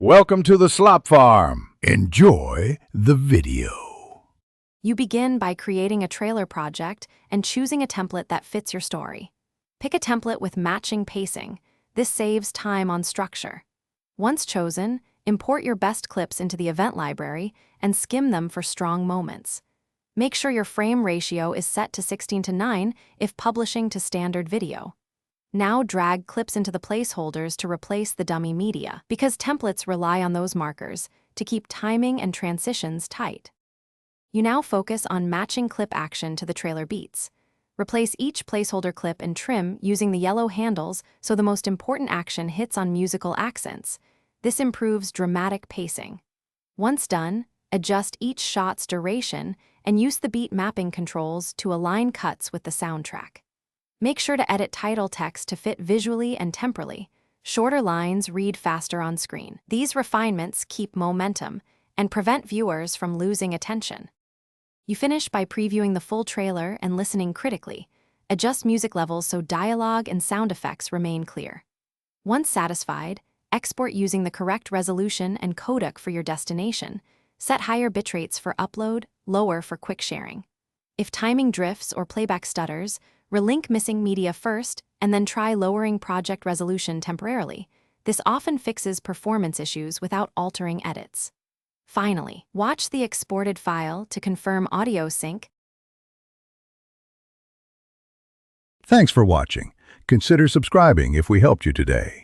Welcome to the Slop Farm. Enjoy the video. You begin by creating a trailer project and choosing a template that fits your story. Pick a template with matching pacing. This saves time on structure. Once chosen, import your best clips into the event library and skim them for strong moments. Make sure your frame ratio is set to 16:9 if publishing to standard video. Now drag clips into the placeholders to replace the dummy media, because templates rely on those markers to keep timing and transitions tight. You now focus on matching clip action to the trailer beats. Replace each placeholder clip and trim using the yellow handles so the most important action hits on musical accents. This improves dramatic pacing. Once done, adjust each shot's duration and use the beat mapping controls to align cuts with the soundtrack. Make sure to edit title text to fit visually and temporally. Shorter lines read faster on screen. These refinements keep momentum and prevent viewers from losing attention. You finish by previewing the full trailer and listening critically. Adjust music levels so dialogue and sound effects remain clear. Once satisfied, export using the correct resolution and codec for your destination. Set higher bitrates for upload, lower for quick sharing. If timing drifts or playback stutters, relink missing media first and then try lowering project resolution temporarily. This often fixes performance issues without altering edits. Finally, watch the exported file to confirm audio sync. Thanks for watching. Consider subscribing if we helped you today.